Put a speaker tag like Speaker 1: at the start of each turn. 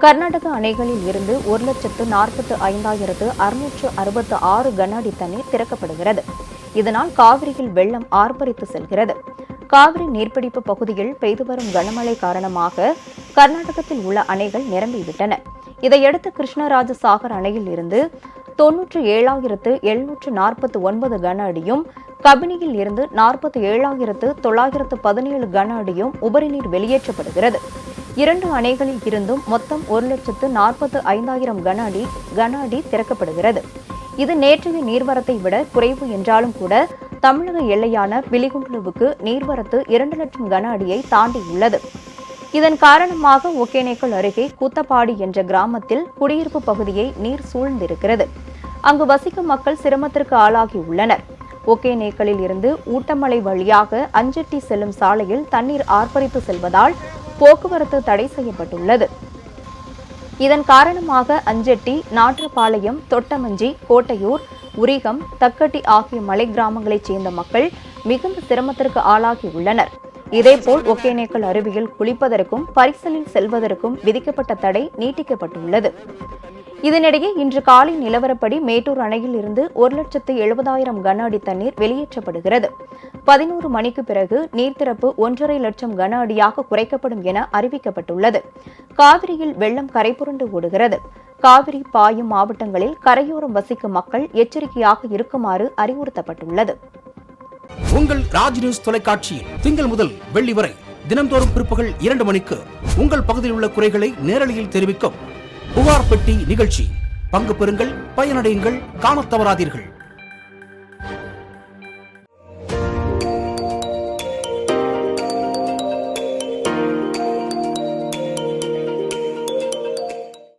Speaker 1: கர்நாடக அணைகளில் இருந்து 1,45,666 கன அடி தண்ணீர் திறக்கப்படுகிறது. இதனால் காவிரியில் வெள்ளம் ஆர்ப்பரித்து செல்கிறது. காவிரி நீர்பிடிப்பு பகுதியில் பெய்து வரும் கனமழை காரணமாக கர்நாடகத்தில் உள்ள அணைகள் நிரம்பிவிட்டன. இதையடுத்து கிருஷ்ணராஜசாகர் அணையில் இருந்து 97,749 கன அடியும், கபினியில் இருந்து 47,917 கன அடியும் உபரிநீர் வெளியேற்றப்படுகிறது. இரண்டு அணைகளில் இருந்தும் மொத்தம் 1,45,000 கன அடி திறக்கப்படுகிறது. இது நேற்றைய நீர்வரத்தை விட குறைவு என்றாலும் கூட தமிழக எல்லையான பிலிகுண்டுலுவுக்கு நீர்வரத்து 2 லட்சம் கன அடியை தாண்டியுள்ளது. இதன் காரணமாக ஒகேனக்கல் அருகே கூத்தப்பாடி என்ற கிராமத்தில் குடியிருப்பு பகுதியை நீர் சூழ்ந்திருக்கிறது. அங்கு வசிக்கும் மக்கள் சிரமத்திற்கு ஆளாகியுள்ளனர். ஒகேனக்கலில் இருந்து ஊட்டமலை வழியாக அஞ்செட்டி செல்லும் சாலையில் தண்ணீர் ஆர்ப்பரித்து செல்வதால் போக்குவரத்து தடை செய்யப்பட்டுள்ளது. இதன் காரணமாக அஞ்செட்டி, நாற்றப்பாளையம், தொட்டமஞ்சி, கோட்டையூர், உரிகம், தக்கட்டி ஆகிய மலை கிராமங்களைச் சேர்ந்த மக்கள் மிகுந்த சிரமத்திற்கு ஆளாகியுள்ளனர். இதேபோல் ஒகேனக்கல் அருவியில் குளிப்பதற்கும் பரிசலில் செல்வதற்கும் விதிக்கப்பட்ட தடை நீட்டிக்கப்பட்டுள்ளது. இதனிடையே இன்று காலை நிலவரப்படி மேட்டூர் அணையில் இருந்து 1,70,000 கன அடி தண்ணீர் வெளியேற்றப்படுகிறது. 11 மணிக்கு பிறகு நீர்த்திறப்பு 1,50,000 லட்சம் கன அடியாக குறைக்கப்படும் என அறிவிக்கப்பட்டுள்ளது. காவிரியில் வெள்ளம் கரைபுரண்டு ஓடுகிறது. காவிரி பாயும் மாவட்டங்களில் கரையோரம் வசிக்கும் மக்கள் எச்சரிக்கையாக இருக்குமாறு அறிவுறுத்தப்பட்டுள்ளது.
Speaker 2: உங்கள் ராஜ் நியூஸ் தொலைக்காட்சியில் திங்கள் முதல் வெள்ளி வரை தினந்தோறும் பிற்பகல் 2 மணிக்கு உங்கள் பகுதியில் உள்ள குறைகளை நேரலையில் தெரிவிக்கும் புகார் பெட்டி நிகழ்ச்சி. பங்கு பெறுங்கள், பயனடையுங்கள், காணத் தவறாதீர்கள்.